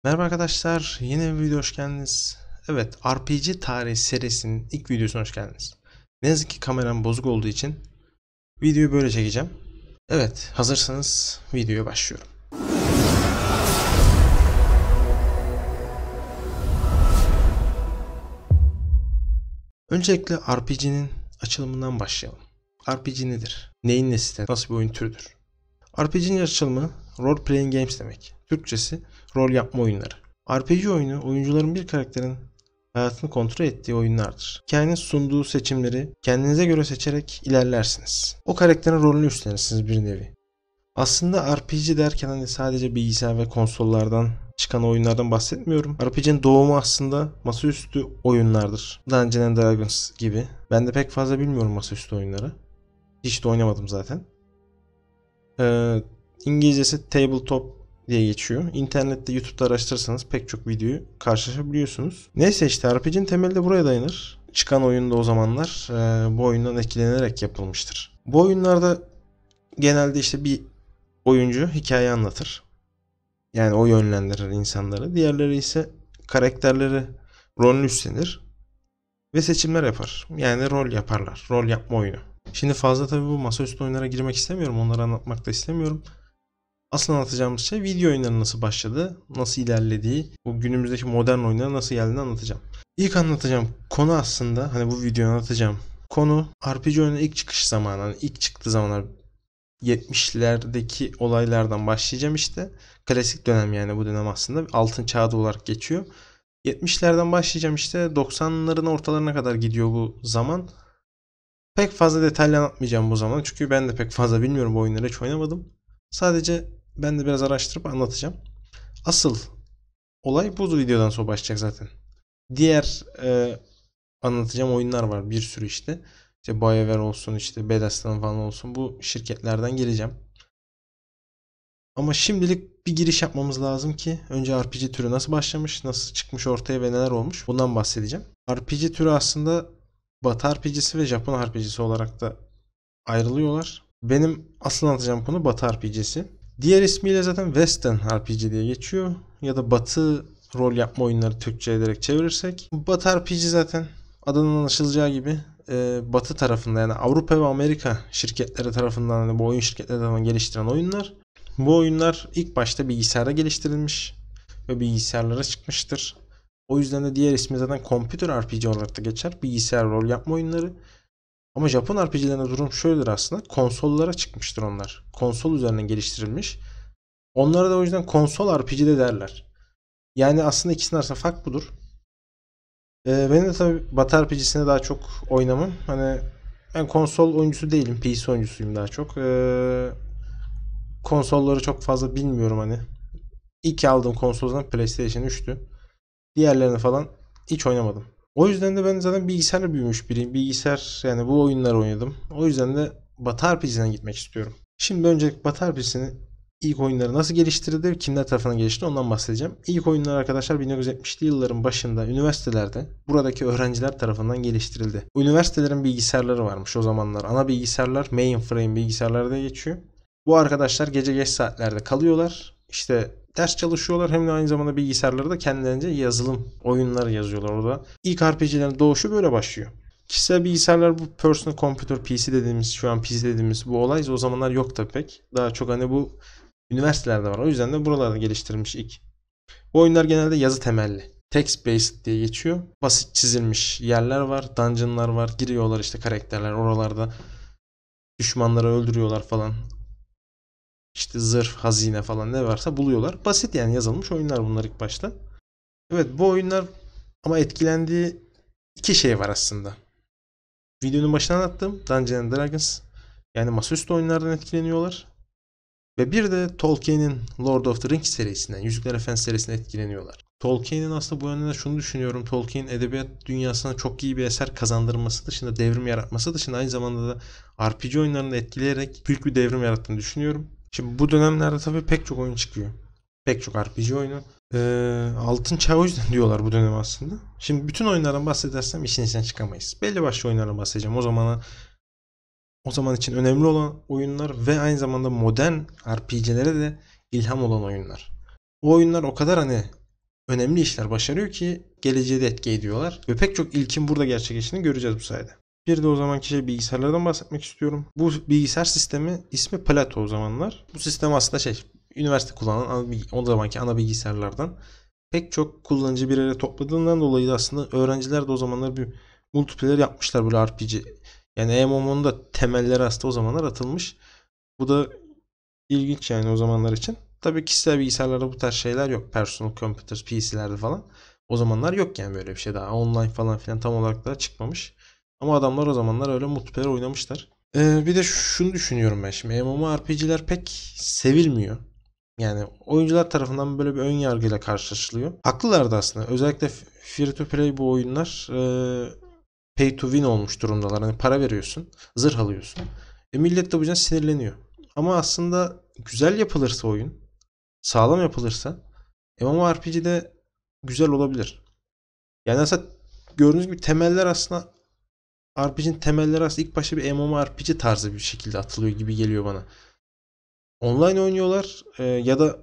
Merhaba arkadaşlar, yeni bir video hoş geldiniz. Evet, RPG tarihi serisinin ilk videosuna hoş geldiniz. Ne yazık ki kameram bozuk olduğu için videoyu böyle çekeceğim. Evet, hazırsanız videoya başlıyorum. Öncelikle RPG'nin açılımından başlayalım. RPG nedir? Neyin nesidir? Nasıl bir oyun türüdür? RPG'nin açılımı Role Playing Games demek. Türkçesi rol yapma oyunları. RPG oyunu oyuncuların bir karakterin hayatını kontrol ettiği oyunlardır. Hikayenin sunduğu seçimleri kendinize göre seçerek ilerlersiniz. O karakterin rolünü üstlenirsiniz bir nevi. Aslında RPG derken hani sadece bilgisayar ve konsollardan çıkan oyunlardan bahsetmiyorum. RPG'nin doğumu aslında masaüstü oyunlardır. Dungeons and Dragons gibi. Ben de pek fazla bilmiyorum masaüstü oyunları. Hiç de oynamadım zaten. İngilizcesi tabletop diye geçiyor. İnternette, YouTube'da araştırırsanız pek çok videoyu karşılaşabiliyorsunuz. Neyse işte RPG'nin temeli de buraya dayanır. Çıkan oyunda o zamanlar bu oyundan etkilenerek yapılmıştır. Bu oyunlarda genelde işte bir oyuncu hikaye anlatır. Yani o yönlendirir insanları. Diğerleri ise karakterleri rolünü üstlenir ve seçimler yapar. Yani rol yaparlar. Rol yapma oyunu. Şimdi fazla tabii bu masaüstü oyunlara girmek istemiyorum. Onları anlatmak da istemiyorum. Asıl anlatacağımız şey video oyunları nasıl başladı, nasıl ilerlediği, bu günümüzdeki modern oyunlara nasıl geldiğini anlatacağım. İlk anlatacağım konu aslında, hani bu videoyu anlatacağım konu RPG oyunun ilk çıkış zamanı, hani ilk çıktığı zamanlar 70'lerdeki olaylardan başlayacağım işte. Klasik dönem yani bu dönem aslında altın çağı olarak geçiyor. 70'lerden başlayacağım işte 90'ların ortalarına kadar gidiyor bu zaman. Pek fazla detaylı anlatmayacağım bu zaman çünkü ben de pek fazla bilmiyorum bu oyunları hiç oynamadım. Sadece ben de biraz araştırıp anlatacağım. Asıl olay bu videodan sonra başlayacak zaten. Diğer anlatacağım oyunlar var bir sürü işte. İşte BioWare olsun işte Bethesda falan olsun bu şirketlerden geleceğim. Ama şimdilik bir giriş yapmamız lazım ki önce RPG türü nasıl başlamış, nasıl çıkmış ortaya ve neler olmuş bundan bahsedeceğim. RPG türü aslında Batı RPG'si ve Japon RPG'si olarak da ayrılıyorlar. Benim asıl anlatacağım konu Batı RPG'si. Diğer ismiyle zaten Western RPG diye geçiyor. Ya da Batı rol yapma oyunları Türkçe ederek çevirirsek. Batı RPG zaten adının anlaşılacağı gibi Batı tarafında yani Avrupa ve Amerika şirketleri tarafından yani bu oyun şirketleri tarafından geliştirilen oyunlar. Bu oyunlar ilk başta bilgisayarda geliştirilmiş ve bilgisayarlara çıkmıştır. O yüzden de diğer ismi zaten Computer RPG olarak da geçer. Bilgisayar rol yapma oyunları. Ama Japon RPG'lerinde durum şöyledir aslında. Konsollara çıkmıştır onlar. Konsol üzerinden geliştirilmiş. Onlara da o yüzden konsol RPG de derler. Yani aslında ikisinin arasında fark budur. Benim de tabii Batı RPG'sine daha çok oynamam. Hani ben konsol oyuncusu değilim. PC oyuncusuyum daha çok. Konsolları çok fazla bilmiyorum hani. İlk aldığım konsoldan PlayStation 3'tü. Diğerlerini falan hiç oynamadım. O yüzden de ben zaten bilgisayarla büyümüş biriyim. Bilgisayar yani bu oyunları oynadım. O yüzden de Batı RPG'den gitmek istiyorum. Şimdi öncelikle Batı RPG'sinin ilk oyunları nasıl geliştirildi, kimler tarafından gelişti ondan bahsedeceğim. İlk oyunlar arkadaşlar 1970'li yılların başında üniversitelerde buradaki öğrenciler tarafından geliştirildi. Üniversitelerin bilgisayarları varmış o zamanlar. Ana bilgisayarlar mainframe bilgisayarlarda geçiyor. Bu arkadaşlar gece geç saatlerde kalıyorlar. İşte ders çalışıyorlar hem de aynı zamanda bilgisayarları da kendilerince yazılım oyunları yazıyorlar orada. İlk RPG'lerin doğuşu böyle başlıyor. Kişisel bilgisayarlar bu personal computer PC dediğimiz şu an PC dediğimiz bu olay o zamanlar yok da pek. Daha çok hani bu üniversitelerde var. O yüzden de buralarda geliştirilmiş ilk. Bu oyunlar genelde yazı temelli. Text based diye geçiyor. Basit çizilmiş yerler var, dungeonlar var. Giriyorlar işte karakterler oralarda düşmanları öldürüyorlar falan. İşte zırh, hazine falan ne varsa buluyorlar. Basit yani yazılmış oyunlar bunlar ilk başta. Evet bu oyunlar ama etkilendiği iki şey var aslında. Videonun başına anlattım. Dungeons and Dragons. Yani masaüstü oyunlardan etkileniyorlar. Ve bir de Tolkien'in Lord of the Rings serisinden, Yüzükler Efendisi serisinden etkileniyorlar. Tolkien'in aslında bu yönde şunu düşünüyorum. Tolkien edebiyat dünyasına çok iyi bir eser kazandırması dışında, devrim yaratması dışında aynı zamanda da RPG oyunlarını etkileyerek büyük bir devrim yarattığını düşünüyorum. Şimdi bu dönemlerde tabii pek çok oyun çıkıyor. Pek çok RPG oyunu. Altın çağı o yüzden diyorlar bu dönem aslında. Şimdi bütün oyunlardan bahsedersem işin içinden çıkamayız. Belli başlı oyunlardan bahsedeceğim. O zaman için önemli olan oyunlar ve aynı zamanda modern RPG'lere de ilham olan oyunlar. O oyunlar o kadar hani önemli işler başarıyor ki geleceğe de etki ediyorlar. Ve pek çok ilkin burada gerçekleştiğini göreceğiz bu sayede. Bir de o zamanki bilgisayarlardan bahsetmek istiyorum. Bu bilgisayar sistemi ismi Plato o zamanlar. Bu sistem aslında üniversite kullanan o zamanki ana bilgisayarlardan pek çok kullanıcı bir yere topladığından dolayı da aslında öğrenciler de o zamanlar bir multiplayer yapmışlar, böyle RPG. Yani MMO'nun da temelleri aslında o zamanlar atılmış. Bu da ilginç yani o zamanlar için. Tabii kişisel bilgisayarlarda bu tarz şeyler yok. Personal computers, PC'lerde falan. O zamanlar yok yani böyle bir şey daha. Online falan filan tam olarak da çıkmamış. Ama adamlar o zamanlar öyle multiplayer oynamışlar. Bir de şunu düşünüyorum ben şimdi. MMORPG'ler pek sevilmiyor. Yani oyuncular tarafından böyle bir ön yargıyla karşılaşılıyor. Haklılar da aslında. Özellikle free to play bu oyunlar pay to win olmuş durumdalar. Hani para veriyorsun, zırh alıyorsun. Millet de bu yüzden sinirleniyor. Ama aslında güzel yapılırsa oyun, sağlam yapılırsa MMORPG'de güzel olabilir. Yani aslında gördüğünüz gibi temeller aslında RPG'nin temelleri aslında ilk başta bir MMORPG tarzı bir şekilde atılıyor gibi geliyor bana. Online oynuyorlar ya da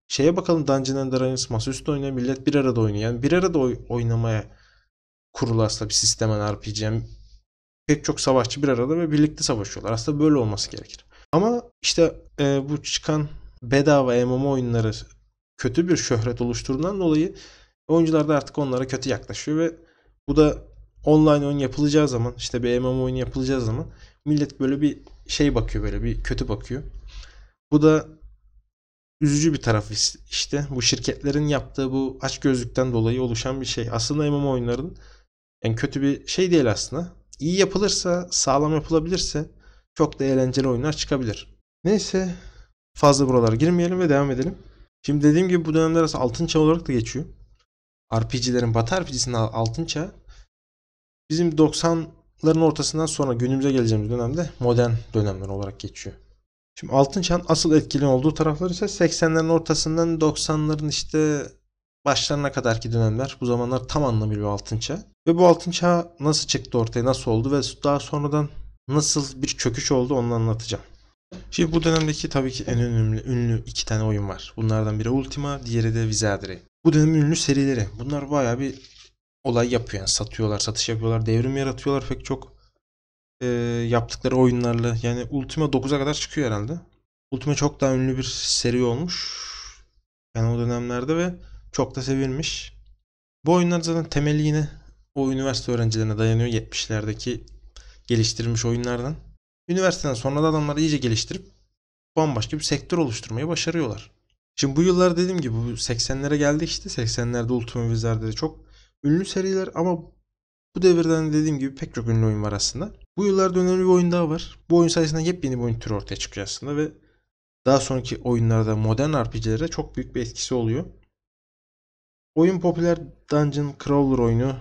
şeye bakalım, Dungeons and Dragons masaüstü oynuyor, millet bir arada oynuyor. Yani bir arada oynamaya kurulu aslında bir sistemen RPG. Yani pek çok savaşçı bir arada ve birlikte savaşıyorlar. Aslında böyle olması gerekir. Ama işte bu çıkan bedava MMO oyunları kötü bir şöhret oluşturduğundan dolayı oyuncular da artık onlara kötü yaklaşıyor ve bu da online oyun yapılacağı zaman, işte bir MMO oyun yapılacağı zaman millet böyle bir bakıyor, böyle bir kötü bakıyor. Bu da üzücü bir tarafı işte. Bu şirketlerin yaptığı bu açgözlükten dolayı oluşan bir şey. Aslında MMO oyunların yani kötü bir şey değil aslında. İyi yapılırsa, sağlam yapılabilirse çok da eğlenceli oyunlar çıkabilir. Neyse, fazla buralara girmeyelim ve devam edelim. Şimdi dediğim gibi bu dönemler aslında altın çağ olarak da geçiyor. RPG'lerin, Batı RPG'sinin altın çağı bizim 90'ların ortasından sonra günümüze geleceğimiz dönemde modern dönemler olarak geçiyor. Şimdi altın çağın asıl etkili olduğu taraflar ise 80'lerin ortasından 90'ların işte başlarına kadarki dönemler. Bu zamanlar tam anlamıyla bir altın çağ. Ve bu altın çağ nasıl çıktı ortaya, nasıl oldu ve daha sonradan nasıl bir çöküş oldu onu anlatacağım. Şimdi bu dönemdeki tabii ki en ünlü iki tane oyun var. Bunlardan biri Ultima, diğeri de Wizardry. Bu dönemin ünlü serileri. Bunlar bayağı bir olay yapıyor. Yani satıyorlar, satış yapıyorlar, devrim yaratıyorlar pek çok yaptıkları oyunlarla. Yani Ultima 9'a kadar çıkıyor herhalde. Ultima çok daha ünlü bir seri olmuş. Yani o dönemlerde ve çok da sevilmiş. Bu oyunlar zaten temeli yine o üniversite öğrencilerine dayanıyor, 70'lerdeki geliştirilmiş oyunlardan. Üniversiteden sonra da adamlar iyice geliştirip bambaşka bir sektör oluşturmayı başarıyorlar. Şimdi bu yıllar dediğim gibi bu 80'lere geldik işte. 80'lerde Ultima Wizard'de çok ünlü seriler ama bu devirden dediğim gibi pek çok ünlü oyun var aslında. Bu yıllarda önemli bir oyun daha var. Bu oyun sayesinde yepyeni bir oyun türü ortaya çıkıyor aslında ve daha sonraki oyunlarda, modern RPG'lere çok büyük bir etkisi oluyor. Oyun popüler Dungeon Crawler oyunu,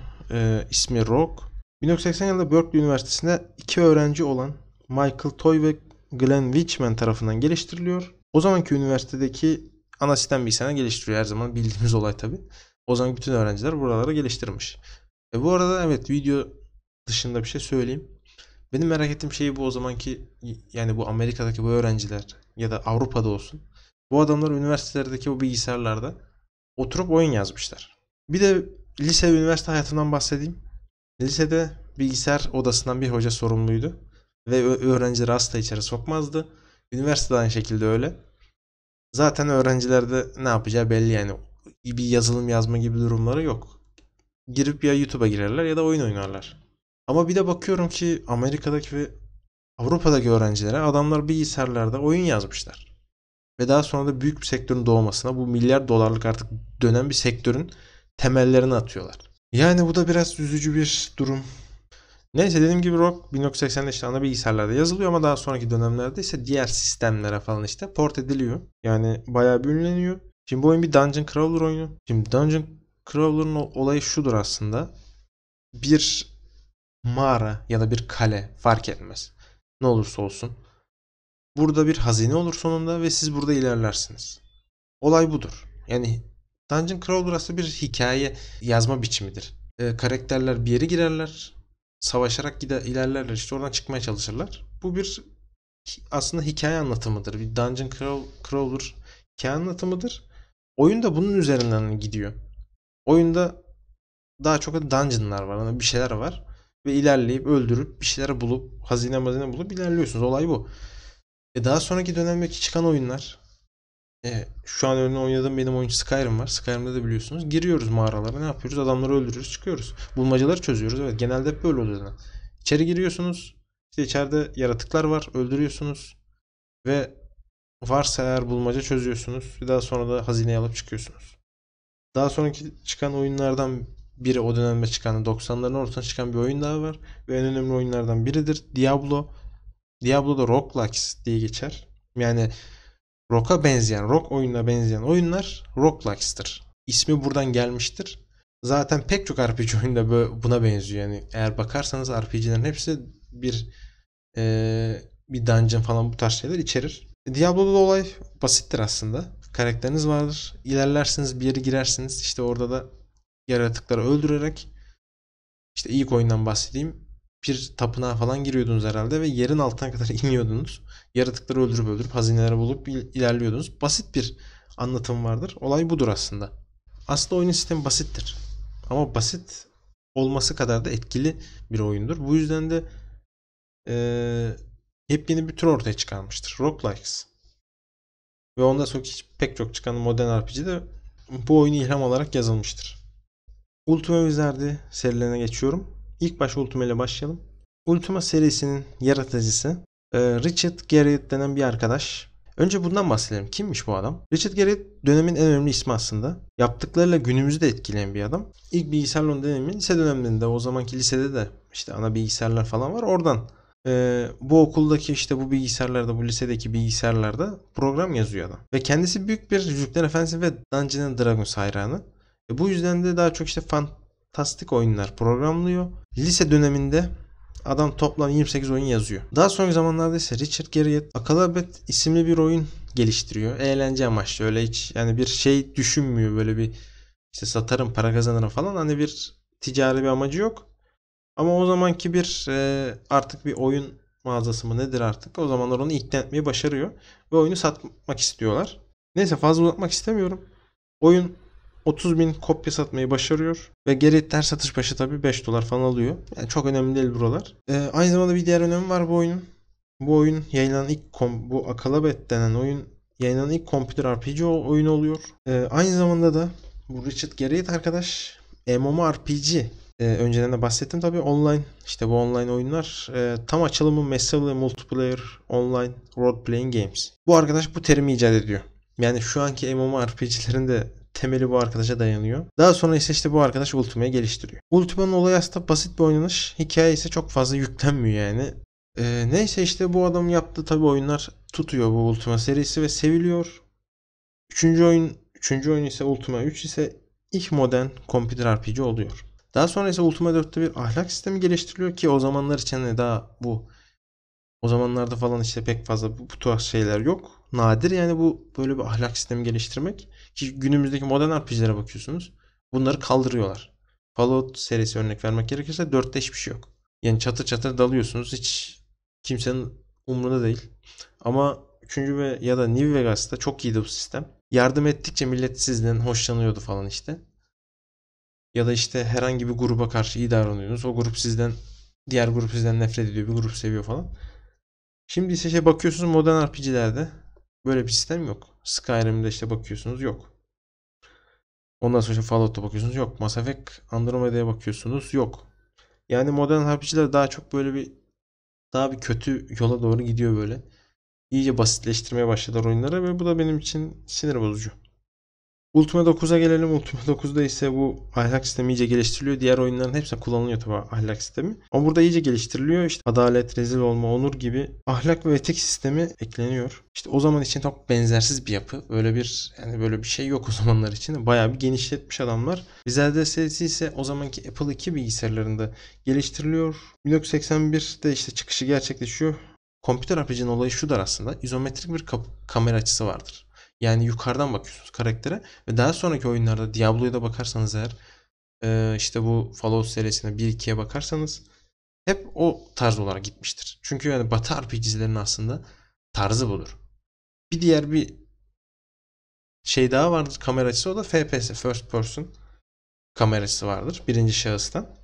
ismi Rogue. 1980 yılında Berkeley Üniversitesi'nde iki öğrenci olan Michael Toy ve Glenn Wichman tarafından geliştiriliyor. O zamanki üniversitedeki ana sistem bilgisayarına geliştiriyor, her zaman bildiğimiz olay tabi. O zaman bütün öğrenciler buralara geliştirmiş. Bu arada evet, video dışında bir şey söyleyeyim. Benim merak ettiğim şey bu, o zamanki yani bu Amerika'daki bu öğrenciler ya da Avrupa'da olsun. Bu adamlar üniversitelerdeki o bilgisayarlarda oturup oyun yazmışlar. Bir de lise ve üniversite hayatından bahsedeyim. Lisede bilgisayar odasından bir hoca sorumluydu. Ve öğrencileri asla içeri sokmazdı. Üniversitede aynı şekilde öyle. Zaten öğrencilerde ne yapacağı belli yani. Bir yazılım yazma gibi durumları yok. Girip ya YouTube'a girerler ya da oyun oynarlar. Ama bir de bakıyorum ki Amerika'daki ve Avrupa'daki öğrencilere adamlar bilgisayarlarda oyun yazmışlar. Ve daha sonra da büyük bir sektörün doğmasına, bu milyar dolarlık artık dönen bir sektörün temellerini atıyorlar. Yani bu da biraz üzücü bir durum. Neyse, dediğim gibi Rock 1980'de işte ana bilgisayarlarda yazılıyor ama daha sonraki dönemlerde ise diğer sistemlere falan işte port ediliyor. Yani bayağı bir ünleniyor. Şimdi bu oyun bir Dungeon Crawler oyunu. Şimdi Dungeon Crawler'ın olayı şudur aslında. Bir mağara ya da bir kale fark etmez. Ne olursa olsun. Burada bir hazine olur sonunda ve siz burada ilerlersiniz. Olay budur. Yani Dungeon Crawler aslında bir hikaye yazma biçimidir. Karakterler bir yere girerler. Savaşarak ilerlerler. İşte oradan çıkmaya çalışırlar. Bu bir aslında hikaye anlatımıdır. Bir Dungeon Crawler hikaye anlatımıdır. Oyun da bunun üzerinden gidiyor. Oyunda daha çok dungeonlar var. Hani bir şeyler var. Ve ilerleyip öldürüp bir şeyler bulup hazine bulup ilerliyorsunuz. Olay bu. Daha sonraki dönemdeki çıkan oyunlar, şu an örneğin oynadığım benim oyun Skyrim var. Skyrim'de de biliyorsunuz. Giriyoruz mağaralara, ne yapıyoruz? Adamları öldürüyoruz, çıkıyoruz. Bulmacaları çözüyoruz. Evet, genelde hep böyle oluyor zaten. İçeri giriyorsunuz. İşte içeride yaratıklar var. Öldürüyorsunuz. Ve varsa eğer bulmaca çözüyorsunuz. Daha sonra da hazineyi alıp çıkıyorsunuz. Daha sonraki çıkan oyunlardan biri, o dönemde çıkan 90'ların ortasına çıkan bir oyun daha var. Ve en önemli oyunlardan biridir. Diablo. Diablo'da roguelikes diye geçer. Yani rock oyununa benzeyen oyunlar roguelikes'tır. İsmi buradan gelmiştir. Zaten pek çok RPG oyunda buna benziyor. Yani eğer bakarsanız RPG'lerin hepsi bir dungeon falan bu tarz şeyler içerir. Diablo'da da olay basittir aslında. Karakteriniz vardır. İlerlersiniz, bir yere girersiniz. İşte orada da yaratıkları öldürerek, işte ilk oyundan bahsedeyim. Bir tapınağa falan giriyordunuz herhalde ve yerin altına kadar iniyordunuz. Yaratıkları öldürüp hazineleri bulup ilerliyordunuz. Basit bir anlatım vardır. Olay budur aslında. Aslında oyunun sistemi basittir. Ama basit olması kadar da etkili bir oyundur. Bu yüzden de yepyeni bir tür ortaya çıkarmıştır. Roguelikes. Ve ondan sonra pek çok çıkan modern RPG'de bu oyunu ilham olarak yazılmıştır. Ultima Wizard'i serilerine geçiyorum. İlk baş Ultima ile başlayalım. Ultima serisinin yaratıcısı Richard Garriott denen bir arkadaş. Önce bundan bahsedelim. Kimmiş bu adam? Richard Garriott dönemin en önemli ismi aslında. Yaptıklarıyla günümüzü de etkileyen bir adam. İlk bilgisayarla dönemi lise döneminde, o zamanki lisede de işte ana bilgisayarlar falan var. Oradan bu okuldaki, işte bu bilgisayarlarda, bu lisedeki bilgisayarlarda program yazıyor adam. Ve kendisi büyük bir Yüzüklerin Efendisi ve Dungeons and Dragons hayranı. Bu yüzden de daha çok işte fantastik oyunlar programlıyor. Lise döneminde adam toplam 28 oyun yazıyor. Daha sonraki zamanlarda ise Richard Garriott Akalabet isimli bir oyun geliştiriyor. Eğlence amaçlı, öyle hiç yani bir şey düşünmüyor, böyle bir işte satarım para kazanırım falan, hani bir ticari bir amacı yok. Ama o zamanki bir artık bir oyun mağazası mı nedir artık, o zamanlar onu ikna etmeyi başarıyor. Ve oyunu satmak istiyorlar. Neyse, fazla uzatmak istemiyorum. Oyun 30.000 kopya satmayı başarıyor. Ve geri her satış başı tabii $5 falan alıyor. Yani çok önemli değil buralar. Aynı zamanda bir diğer önemi var bu oyunun. Bu oyun yayınlanan bu Akalabet denen oyun yayınlanan ilk computer RPG oyunu oluyor. Aynı zamanda da bu Richard Garriott arkadaş MMORPG, önceden de bahsettim tabii, online, işte bu online oyunlar tam açılımı Massively Multiplayer Online Role Playing Games. Bu arkadaş bu terimi icat ediyor. Yani şu anki MMORPG'lerin de temeli bu arkadaşa dayanıyor. Daha sonra ise işte bu arkadaş Ultima'yı geliştiriyor. Ultima'nın olayı aslında basit bir oynanış. Hikaye ise çok fazla yüklenmiyor yani. Neyse, işte bu adamın yaptığı tabii oyunlar tutuyor, bu Ultima serisi, ve seviliyor. Üçüncü oyun ise Ultima 3 ise ilk modern computer RPG oluyor. Daha sonra ise Ultima 4'te bir ahlak sistemi geliştiriliyor ki o zamanlar için de daha o zamanlarda falan işte pek fazla bu tarz şeyler yok. Nadir yani bu böyle bir ahlak sistemi geliştirmek, ki günümüzdeki modern RPG'lere bakıyorsunuz. Bunları kaldırıyorlar. Fallout serisi örnek vermek gerekirse 4'te hiçbir şey yok. Yani çatır çatır dalıyorsunuz. Hiç kimsenin umrunda değil. Ama 3. ve ya da New Vegas'ta çok iyiydi bu sistem. Yardım ettikçe millet sizden hoşlanıyordu falan işte. Ya da işte herhangi bir gruba karşı iyi davranıyorsunuz. O grup diğer grup sizden nefret ediyor. Bir grup seviyor falan. Şimdi ise bakıyorsunuz modern RPG'lerde böyle bir sistem yok. Skyrim'de işte bakıyorsunuz yok. Ondan sonra Fallout'a bakıyorsunuz yok. Mass Effect Andromeda'ya bakıyorsunuz yok. Yani modern RPG'ler daha bir kötü yola doğru gidiyor böyle. İyice basitleştirmeye başladılar oyunları ve bu da benim için sinir bozucu. Ultima 9'a gelelim. Ultima 9'da ise bu ahlak sistemi iyice geliştiriliyor. Diğer oyunların hepsinde kullanılıyor tabii ahlak sistemi. Ama burada iyice geliştiriliyor. İşte adalet, rezil olma, onur gibi ahlak ve etik sistemi ekleniyor. İşte o zaman için çok benzersiz bir yapı. Böyle bir şey yok o zamanlar için. Bayağı bir genişletmiş adamlar. Visual serisi ise o zamanki Apple II bilgisayarlarında geliştiriliyor. 1981'de işte çıkışı gerçekleşiyor. Computer RPG'nin olayı şudur aslında. İzometrik bir kamera açısı vardır. Yani yukarıdan bakıyorsunuz karaktere ve daha sonraki oyunlarda Diablo'ya da bakarsanız eğer, işte bu Fallout serisine 1-2'ye bakarsanız hep o tarz olarak gitmiştir. Çünkü yani Batı RPG'lerin aslında tarzı budur. Bir diğer bir şey daha vardır kamera açısı, o da FPS, First Person. kamerası vardır birinci şahıstan.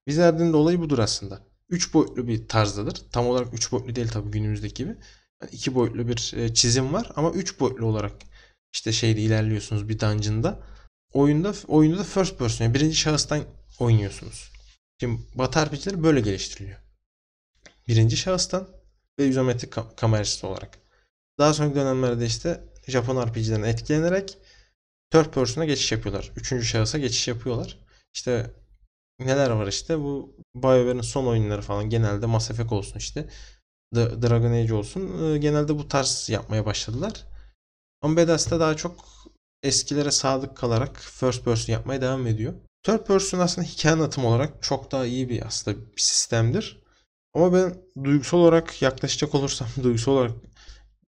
Wizard'in de olayı budur aslında. 3 boyutlu bir tarzdadır. Tam olarak 3 boyutlu değil tabii günümüzdeki gibi. Yani 2 boyutlu bir çizim var ama 3 boyutlu olarak işte şeyde ilerliyorsunuz bir dungeon'da. Oyunda da first person yani birinci şahıstan oynuyorsunuz. Şimdi Batı RPG'leri böyle geliştiriliyor. Birinci şahıstan ve izometrik kamerası olarak. Daha sonraki dönemlerde işte Japon RPG'lerine etkilenerek third person'a geçiş yapıyorlar. Üçüncü şahısa geçiş yapıyorlar. İşte neler var işte bu BioWare'in son oyunları falan genelde Mass Effect olsun işte Dragon Age olsun genelde bu tarz yapmaya başladılar. Ama Bethesda daha çok eskilere sadık kalarak first person yapmaya devam ediyor. Third person aslında hikaye anlatımı olarak çok daha iyi bir aslında bir sistemdir. Ama ben duygusal olarak yaklaşacak olursam duygusal olarak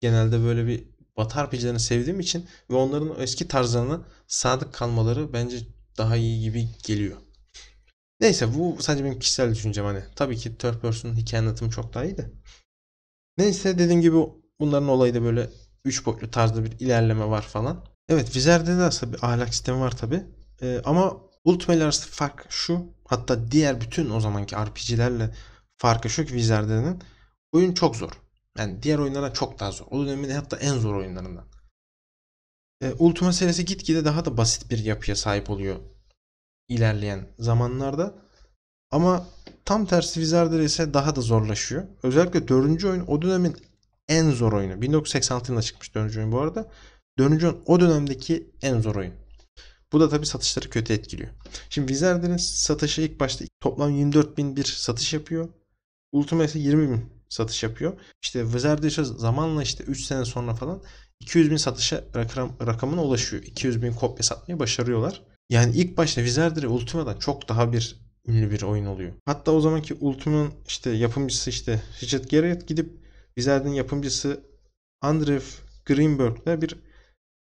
genelde böyle bir Batı RPG'lerini sevdiğim için ve onların eski tarzlarına sadık kalmaları bence daha iyi gibi geliyor. Neyse bu sadece benim kişisel düşüncem hani. Tabii ki third person hikaye anlatımı çok daha iyi de. Neyse dediğim gibi bunların olayı da böyle 3 boyutlu tarzda bir ilerleme var falan. Evet Wizard'de de aslında bir ahlak sistemi var tabii. Ama Ultima ile arasında fark şu. Hatta diğer bütün o zamanki RPG'lerle farkı şu ki Wizard'ın oyun çok zor. Yani diğer oyunlardan çok daha zor. O dönemin hatta en zor oyunlarından. Ultima serisi gitgide daha da basit bir yapıya sahip oluyor ilerleyen zamanlarda. Ama tam tersi Wizard'da ise daha da zorlaşıyor. Özellikle 4. oyun o dönemin en zor oyunu. 1986 yılında çıkmış 4. oyun bu arada. 4. oyun o dönemdeki en zor oyun. Bu da tabii satışları kötü etkiliyor. Şimdi Wizard'ın satışı ilk başta toplam 24.000 bir satış yapıyor. Ultima ise 20.000 satış yapıyor. İşte Wizard ise zamanla işte 3 sene sonra falan 200.000 satışa rakamına ulaşıyor. 200.000 kopya satmayı başarıyorlar. Yani ilk başta Wizardry Ultima'dan çok daha bir ünlü bir oyun oluyor. Hatta o zamanki Ultima'nın işte yapımcısı işte Richard Garriott gidip Wizard'ın yapımcısı Andrew Greenberg'le bir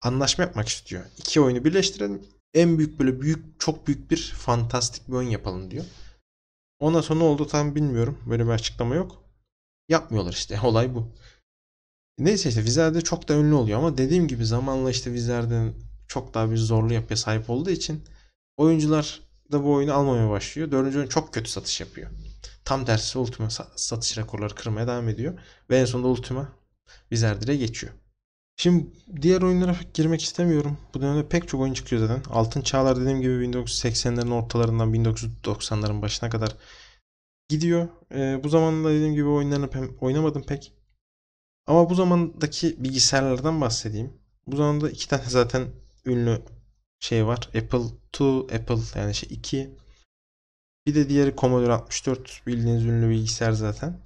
anlaşma yapmak istiyor. İki oyunu birleştirelim. En büyük böyle çok büyük bir fantastik bir oyun yapalım diyor. Ondan sonra ne oldu tam bilmiyorum. Böyle bir açıklama yok. Yapmıyorlar işte. Olay bu. Neyse işte Wizard'de çok da ünlü oluyor ama dediğim gibi zamanla işte Wizard'ın çok daha bir zorlu yapıya sahip olduğu için oyuncular da bu oyunu almamaya başlıyor. Dördüncü oyun çok kötü satış yapıyor. Tam tersi Ultima satış rekorları kırmaya devam ediyor. Ve en sonunda Ultima Wizard'e geçiyor. Şimdi diğer oyunlara girmek istemiyorum. Bu dönemde pek çok oyun çıkıyor zaten. Altın Çağlar dediğim gibi 1980'lerin ortalarından 1990'ların başına kadar gidiyor. Bu zamanda dediğim gibi oyunlarını oynamadım pek. Ama bu zamandaki bilgisayarlardan bahsedeyim. Bu zamanda iki tane zaten ünlü şey var. Apple II, Apple yani şey 2. Bir de diğeri Commodore 64 bildiğiniz ünlü bilgisayar zaten.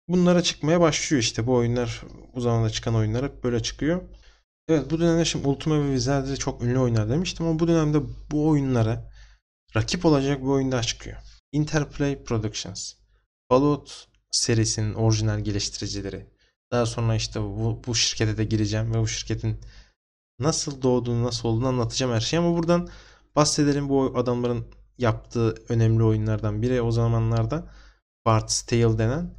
Bunlara çıkmaya başlıyor işte bu oyunlar. Bu zamanda çıkan oyunlar hep böyle çıkıyor. Evet bu dönemde şimdi Ultima ve Wizard'de çok ünlü oyunlar demiştim ama bu dönemde bu oyunlara rakip olacak bir oyun daha çıkıyor. Interplay Productions. Fallout serisinin orijinal geliştiricileri. Daha sonra işte bu şirkete de gireceğim ve bu şirketin nasıl doğduğunu, nasıl olduğunu anlatacağım her şeyi. Ama buradan bahsedelim bu adamların yaptığı önemli oyunlardan biri o zamanlarda Bard's Tale denen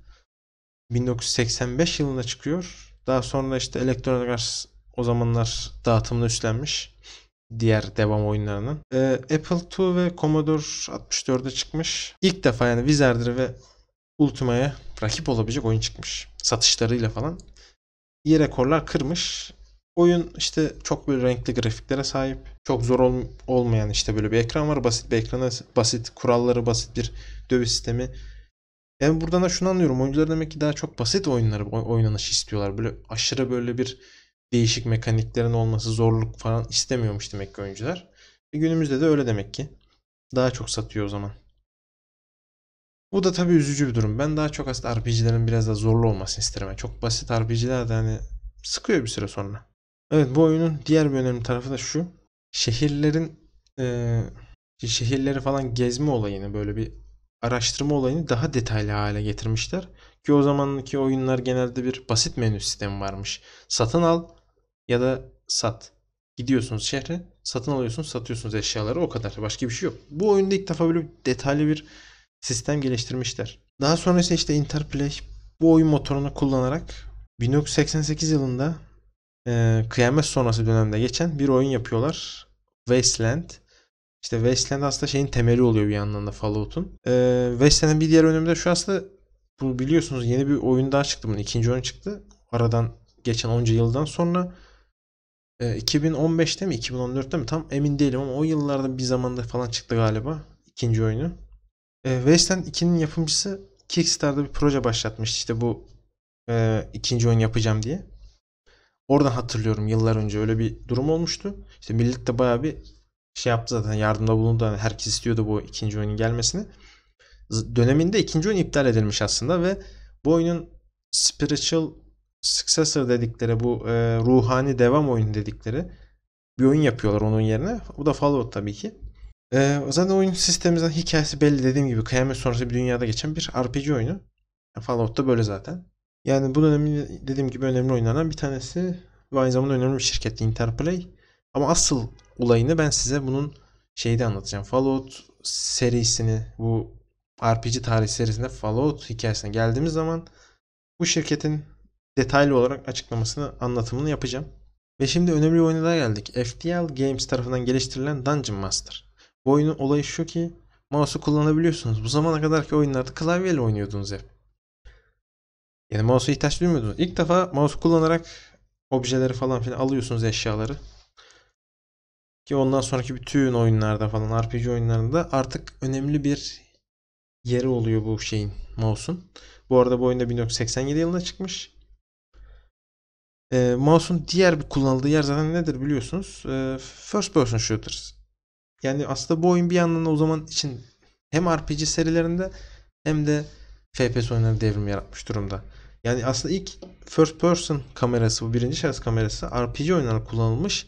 1985 yılında çıkıyor. Daha sonra işte Electronic Arts o zamanlar dağıtımını üstlenmiş diğer devam oyunlarının. Apple II ve Commodore 64'e çıkmış. İlk defa yani Wizardry ve Ultima'ya rakip olabilecek oyun çıkmış. Satışlarıyla falan. İyi rekorlar kırmış. Oyun işte çok böyle renkli grafiklere sahip. Çok zor olmayan işte böyle bir ekran var. Basit bir ekrana, basit kuralları, basit bir dövüş sistemi. Yani buradan da şunu anlıyorum. Oyuncular demek ki daha çok basit oyunları oynanışı istiyorlar. Böyle aşırı böyle bir değişik mekaniklerin olması, zorluk falan istemiyormuş demek ki oyuncular. Günümüzde de öyle demek ki. Daha çok satıyor o zaman. Bu da tabii üzücü bir durum. Ben daha çok aslında RPG'lerin biraz da zorlu olmasını isterim. Yani çok basit RPG'ler de hani sıkıyor bir süre sonra. Evet bu oyunun diğer bir önemli tarafı da şu. Şehirlerin şehirleri falan gezme olayını böyle bir araştırma olayını daha detaylı hale getirmişler. Ki o zamanki oyunlar genelde bir basit menü sistemi varmış. Satın al ya da sat. Gidiyorsunuz şehre, satın alıyorsunuz, satıyorsunuz eşyaları o kadar. Başka bir şey yok. Bu oyunda ilk defa böyle detaylı bir sistem geliştirmişler. Daha sonra ise işte Interplay bu oyun motorunu kullanarak 1988 yılında kıyamet sonrası dönemde geçen bir oyun yapıyorlar. Wasteland. İşte Wasteland aslında şeyin temeli oluyor bir yandan da Fallout'un. Wasteland'in bir diğer önemi de şu, aslında bu biliyorsunuz yeni bir oyun daha çıktı. Bunun ikinci oyun çıktı. Aradan geçen onca yıldan sonra 2015'te mi 2014'te mi tam emin değilim ama o yıllarda bir zamanda falan çıktı galiba ikinci oyunu. Wasteland 2'nin yapımcısı Kickstarter'da bir proje başlatmış, işte bu ikinci oyun yapacağım diye. Oradan hatırlıyorum, yıllar önce öyle bir durum olmuştu. İşte millet de bayağı bir şey yaptı zaten, yardımda bulundu. Yani herkes istiyordu bu ikinci oyunun gelmesini. Döneminde ikinci oyun iptal edilmiş aslında ve bu oyunun spiritual successor dedikleri, bu ruhani devam oyunu dedikleri bir oyun yapıyorlar onun yerine. Bu da Fallout tabii ki. Zaten oyun sistemimizden hikayesi belli, dediğim gibi kıyamet sonrası bir dünyada geçen bir RPG oyunu. Fallout da böyle zaten. Yani bu dönemin dediğim gibi önemli oyunlardan bir tanesi ve aynı zamanda önemli bir şirket Interplay. Ama asıl olayını ben size bunun şeyde anlatacağım. Fallout serisini, bu RPG tarih serisinde Fallout hikayesine geldiğimiz zaman bu şirketin detaylı olarak açıklamasını, anlatımını yapacağım. Ve şimdi önemli bir oyuna daha geldik. FTL Games tarafından geliştirilen Dungeon Master. Bu oyunun olayı şu ki mouse'u kullanabiliyorsunuz. Bu zamana kadarki oyunlarda klavyeyle oynuyordunuz hep. Yani mouse'a ihtiyaç duymuyordunuz. İlk defa mouse kullanarak objeleri falan filan alıyorsunuz, eşyaları. Ki ondan sonraki bütün oyunlarda falan, RPG oyunlarında artık önemli bir yeri oluyor bu şeyin, mouse'un. Bu arada bu oyunda 1987 yılında çıkmış. Mouse'un diğer bir kullanıldığı yer zaten nedir biliyorsunuz? First person shooters. Yani aslında bu oyun bir yandan da o zaman için hem RPG serilerinde hem de FPS oyunları devrim yaratmış durumda. Yani aslında ilk first person kamerası, bu birinci şahıs kamerası RPG oyunlarında kullanılmış.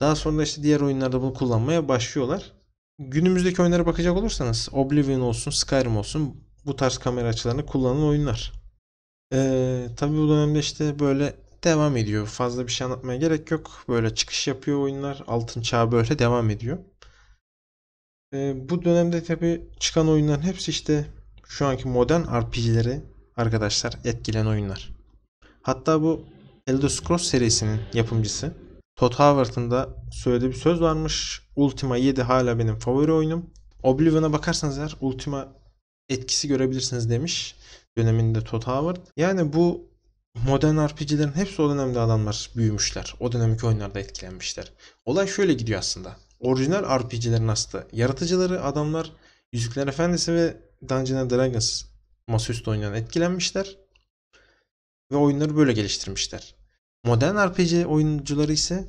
Daha sonra işte diğer oyunlarda bunu kullanmaya başlıyorlar. Günümüzdeki oyunlara bakacak olursanız Oblivion olsun, Skyrim olsun, bu tarz kamera açılarını kullanan oyunlar. Tabii bu dönemde işte böyle devam ediyor. Fazla bir şey anlatmaya gerek yok. Böyle çıkış yapıyor oyunlar. Altın çağı böyle devam ediyor. Bu dönemde tabii çıkan oyunların hepsi işte şu anki modern RPG'leri arkadaşlar etkileyen oyunlar. Hatta bu Elder Scrolls serisinin yapımcısı Todd Howard'ın da söylediği bir söz varmış. Ultima 7 hala benim favori oyunum. Oblivion'a bakarsanız eğer Ultima etkisi görebilirsiniz demiş döneminde Todd Howard. Yani bu modern RPG'lerin hepsi o dönemde adamlar büyümüşler. O dönemki oyunlarda etkilenmişler. Olay şöyle gidiyor aslında. Orijinal RPG'lerin aslında yaratıcıları adamlar Yüzükler Efendisi ve Dungeons and Dragons masaüstü oyundan etkilenmişler ve oyunları böyle geliştirmişler. Modern RPG oyuncuları ise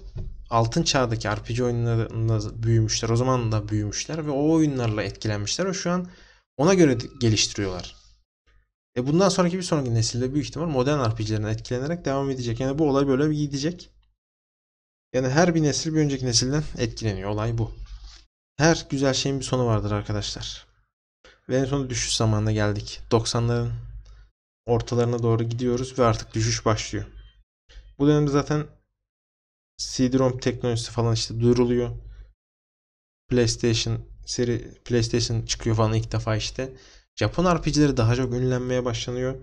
altın çağdaki RPG oyunlarında büyümüşler. O zaman da büyümüşler ve o oyunlarla etkilenmişler ve şu an ona göre geliştiriyorlar. Bundan sonraki bir sonraki nesilde büyük ihtimal modern RPG'lerden etkilenerek devam edecek. Yani bu olay böyle bir gidecek. Yani her bir nesil bir önceki nesilden etkileniyor. Olay bu. Her güzel şeyin bir sonu vardır arkadaşlar. Ve en sonunda düşüş zamanına geldik. 90'ların ortalarına doğru gidiyoruz ve artık düşüş başlıyor. Bu dönemde zaten CD-ROM teknolojisi falan işte duyuruluyor. PlayStation çıkıyor falan ilk defa işte. Japon RPG'leri daha çok ünlenmeye başlanıyor.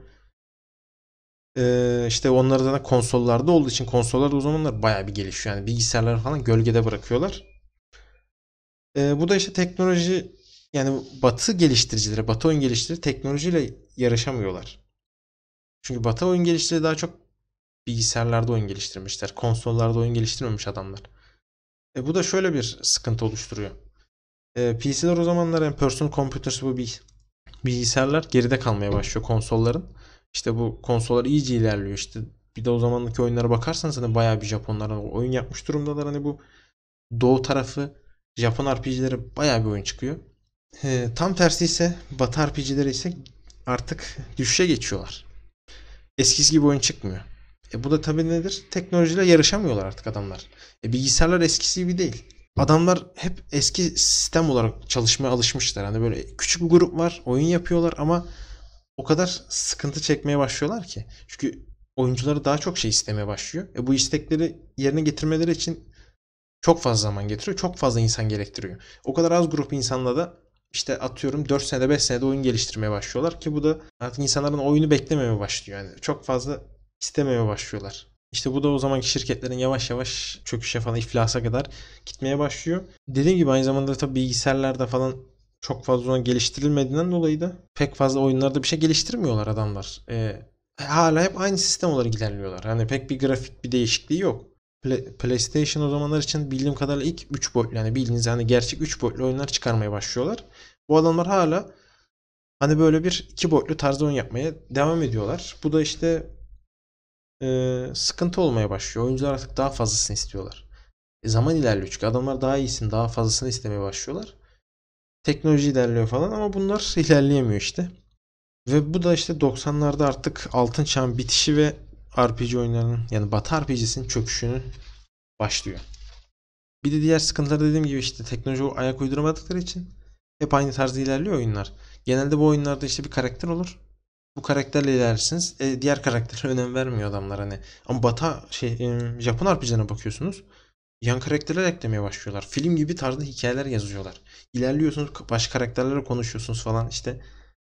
İşte onlar zaten konsollarda olduğu için konsollar da o zamanlar bayağı bir gelişiyor. Yani bilgisayarları falan gölgede bırakıyorlar. Bu da işte teknoloji, yani Batı geliştiricileri, Batı oyun geliştiricileri teknolojiyle yarışamıyorlar. Çünkü Batı oyun geliştiricileri daha çok bilgisayarlarda oyun geliştirmişler. Konsollarda oyun geliştirmemiş adamlar. Bu da şöyle bir sıkıntı oluşturuyor. PC'ler o zamanlar, yani personal computers, bu bilgisayarlar geride kalmaya başlıyor konsolların. İşte bu konsollar iyice ilerliyor. İşte bir de o zamanlık oyunlara bakarsanız hani bayağı bir Japonlar oyun yapmış durumdalar. Hani bu doğu tarafı Japon RPG'lere bayağı bir oyun çıkıyor. Tam tersi ise Batı RPG'leri ise artık düşüşe geçiyorlar. Eskisi gibi oyun çıkmıyor. Bu da tabii nedir? Teknolojiyle yarışamıyorlar artık adamlar. Bilgisayarlar eskisi gibi değil. Adamlar hep eski sistem olarak çalışmaya alışmışlar. Hani böyle küçük bir grup var, oyun yapıyorlar ama o kadar sıkıntı çekmeye başlıyorlar ki. Çünkü oyuncuları daha çok şey istemeye başlıyor. Bu istekleri yerine getirmeleri için çok fazla zaman getiriyor. Çok fazla insan gerektiriyor. O kadar az grup insanla da işte atıyorum 4 senede 5 senede oyun geliştirmeye başlıyorlar ki bu da artık insanların oyunu beklememeye başlıyor. Yani çok fazla istememeye başlıyorlar. İşte bu da o zamanki şirketlerin yavaş yavaş çöküşe falan, iflasa kadar gitmeye başlıyor. Dediğim gibi aynı zamanda tabii bilgisayarlarda falan çok fazla geliştirilmediğinden dolayı da pek fazla oyunlarda bir şey geliştirmiyorlar adamlar. Hala hep aynı sistem olarak ilerliyorlar. Hani pek bir grafik bir değişikliği yok. PlayStation o zamanlar için bildiğim kadarıyla ilk 3 boyutlu, yani bildiğiniz hani gerçek 3 boyutlu oyunlar çıkarmaya başlıyorlar. Bu adamlar hala hani böyle bir 2 boyutlu tarzda oyun yapmaya devam ediyorlar. Bu da işte sıkıntı olmaya başlıyor. Oyuncular artık daha fazlasını istiyorlar. Zaman ilerliyor çünkü adamlar daha iyisini, daha fazlasını istemeye başlıyorlar. Teknoloji ilerliyor falan ama bunlar ilerleyemiyor işte. Ve bu da işte 90'larda artık altın çağın bitişi ve RPG oyunlarının, yani Batı RPG'sinin çöküşünü başlıyor. Bir de diğer sıkıntılar dediğim gibi işte teknoloji ayak uyduramadıkları için hep aynı tarzda ilerliyor oyunlar. Genelde bu oyunlarda işte bir karakter olur. Bu karakterle ilerlersiniz. Diğer karakterlere önem vermiyor adamlar hani. Ama Japon RPG'lerine bakıyorsunuz. Yan karakterler eklemeye başlıyorlar. Film gibi tarzda hikayeler yazıyorlar. İlerliyorsunuz, başka karakterlerle konuşuyorsunuz falan işte.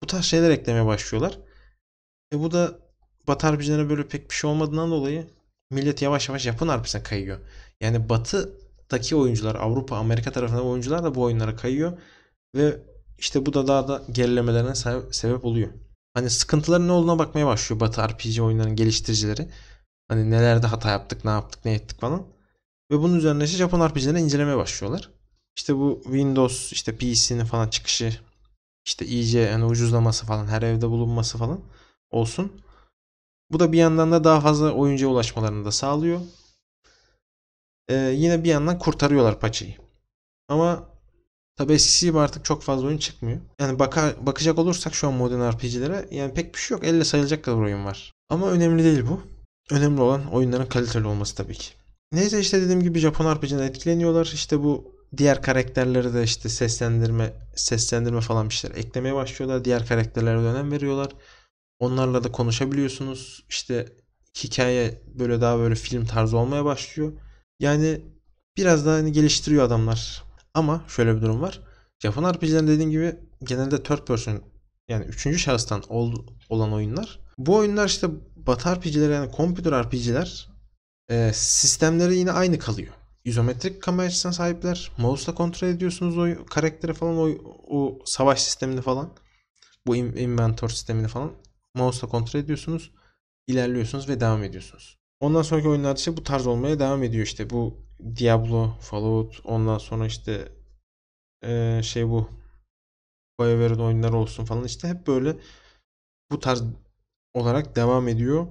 Bu tarz şeyler eklemeye başlıyorlar. Bu da Batı RPG'lerine böyle pek bir şey olmadığından dolayı millet yavaş yavaş Japon RPG'sine kayıyor. Yani Batı'daki oyuncular, Avrupa, Amerika tarafından oyuncular da bu oyunlara kayıyor. Ve işte bu da daha da gerilemelerine sebep oluyor. Hani sıkıntıların ne olduğuna bakmaya başlıyor Batı RPG oyunların geliştiricileri. Hani nelerde hata yaptık, ne yaptık, ne ettik falan. Ve bunun üzerine işte Japon RPG'lerini incelemeye başlıyorlar. İşte bu Windows, işte PC'nin falan çıkışı, işte iyice yani ucuzlaması falan, her evde bulunması falan olsun. Bu da bir yandan da daha fazla oyuncuya ulaşmalarını da sağlıyor. Yine bir yandan kurtarıyorlar paçayı. Ama tabii eskisi gibi artık çok fazla oyun çıkmıyor. Yani bakacak olursak şu an modern RPG'lere yani pek bir şey yok. Elle sayılacak kadar oyun var. Ama önemli değil bu. Önemli olan oyunların kaliteli olması tabii ki. Neyse işte dediğim gibi Japon RPG'den etkileniyorlar. İşte bu diğer karakterleri de işte seslendirme falan bir şeyler eklemeye başlıyorlar. Diğer karakterlere de önem veriyorlar. Onlarla da konuşabiliyorsunuz. İşte hikaye böyle daha böyle film tarzı olmaya başlıyor. Yani biraz daha hani geliştiriyor adamlar. Ama şöyle bir durum var. Japon RPG'lerin dediğim gibi genelde third person, yani üçüncü şahıstan olan oyunlar. Bu oyunlar işte Batı RPG'ler, yani computer RPG'ler, sistemleri yine aynı kalıyor. İzometrik kamera açısına sahipler. Mouse'la kontrol ediyorsunuz o karakteri falan, o savaş sistemini falan. Bu inventor sistemini falan. Mouse'la kontrol ediyorsunuz. İlerliyorsunuz ve devam ediyorsunuz. Ondan sonraki oyunlar işte bu tarz olmaya devam ediyor işte. Bu Diablo, Fallout, ondan sonra işte bu BioWare'ın oyunları olsun falan, işte hep böyle bu tarz olarak devam ediyor.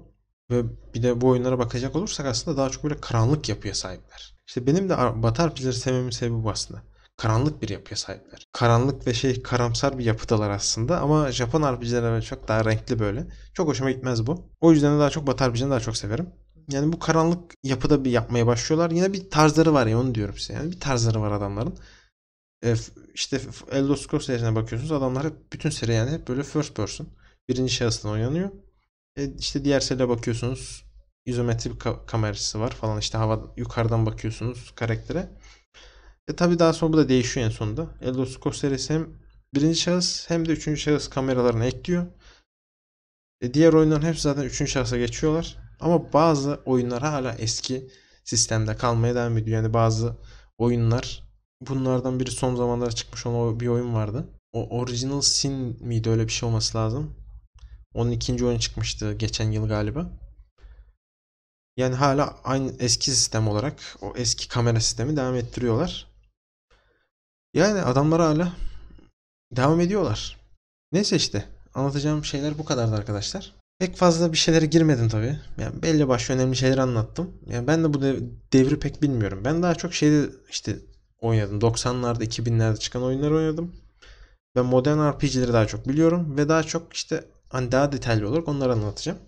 Ve bir de bu oyunlara bakacak olursak aslında daha çok böyle karanlık yapıya sahipler. İşte benim de Batı RPG'leri sevmemin sebebi bu aslında. Karanlık bir yapıya sahipler. Karanlık ve karamsar bir yapıdalar aslında ama Japon RPG'leri çok daha renkli böyle. Çok hoşuma gitmez bu. O yüzden de daha çok Batı RPG'lerini daha çok severim. Yani bu karanlık yapıda bir yapmaya başlıyorlar. Yine bir tarzları var ya, onu diyorum size. Yani bir tarzları var adamların. İşte Elder Scrolls serisine bakıyorsunuz. Adamlar hep, bütün seri yani hep böyle first person. Birinci şahıstan oynanıyor. İşte diğer seriye bakıyorsunuz. İzometrik kamerası var falan, işte hava yukarıdan bakıyorsunuz karaktere. Tabi daha sonra bu da değişiyor en sonunda. Elder Scrolls serisi hem birinci şahıs hem de üçüncü şahıs kameralarını ekliyor. Diğer oyunların hepsi zaten üçüncü şahısa geçiyorlar. Ama bazı oyunlar hala eski sistemde kalmaya devam ediyor. Yani bazı oyunlar, bunlardan biri son zamanlarda çıkmış olan bir oyun vardı. O Original Sin miydi, öyle bir şey olması lazım. Onun ikinci oyunu çıkmıştı geçen yıl galiba. Yani hala aynı eski sistem olarak o eski kamera sistemi devam ettiriyorlar. Yani adamlar hala devam ediyorlar. Neyse işte anlatacağım şeyler bu kadardı arkadaşlar. Pek fazla bir şeylere girmedim tabii. Yani belli başlı önemli şeyler anlattım. Yani ben de bu devri pek bilmiyorum. Ben daha çok işte oynadım. 90'larda 2000'lerde çıkan oyunlar oynadım. Ben modern RPG'leri daha çok biliyorum ve daha çok işte hani daha detaylı olarak onları anlatacağım.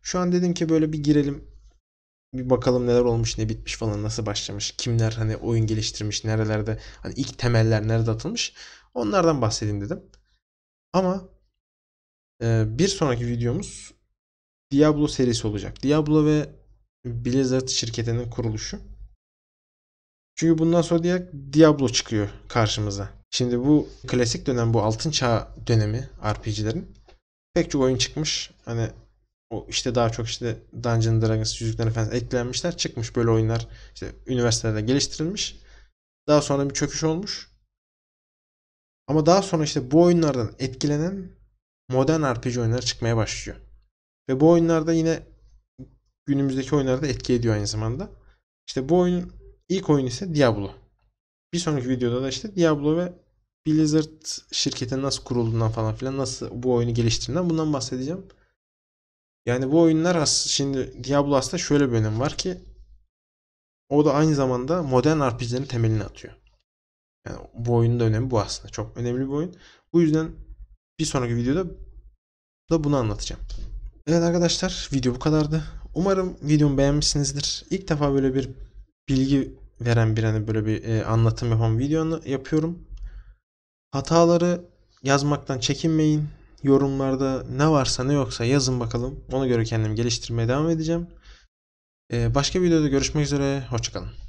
Şu an dedim ki böyle bir girelim, bir bakalım neler olmuş, ne bitmiş falan, nasıl başlamış, kimler hani oyun geliştirmiş, nerelerde hani ilk temeller nerede atılmış, onlardan bahsedeyim dedim. Ama bir sonraki videomuz Diablo serisi olacak. Diablo ve Blizzard şirketinin kuruluşu. Çünkü bundan sonra Diablo çıkıyor karşımıza. Şimdi bu klasik dönem, bu altın çağ dönemi RPG'lerin pek çok oyun çıkmış. Hani O işte daha çok işte Dungeons Dragons, Yüzüklerin Efendisi eklenmişler. Çıkmış böyle oyunlar işte üniversitelerde geliştirilmiş. Daha sonra bir çöküş olmuş. Ama daha sonra işte bu oyunlardan etkilenen modern RPG oyunları çıkmaya başlıyor. Ve bu oyunlarda yine günümüzdeki oyunlarda etki ediyor aynı zamanda. İşte bu oyunun ilk oyunu ise Diablo. Bir sonraki videoda da işte Diablo ve Blizzard şirketinin nasıl kurulduğundan falan filan, nasıl bu oyunu geliştirdiğinden, bundan bahsedeceğim. Yani bu oyunlar şimdi Diablo aslında şöyle bir önemi var ki o da aynı zamanda modern RPG'lerin temelini atıyor. Yani bu oyunun da önemi bu aslında. Çok önemli bir oyun. Bu yüzden bir sonraki videoda da bunu anlatacağım. Evet arkadaşlar, video bu kadardı. Umarım videomu beğenmişsinizdir. İlk defa böyle bir bilgi veren bir, hani böyle bir anlatım yapan videonu yapıyorum. Hataları yazmaktan çekinmeyin. Yorumlarda ne varsa ne yoksa yazın bakalım. Ona göre kendimi geliştirmeye devam edeceğim. Başka videoda görüşmek üzere. Hoşçakalın.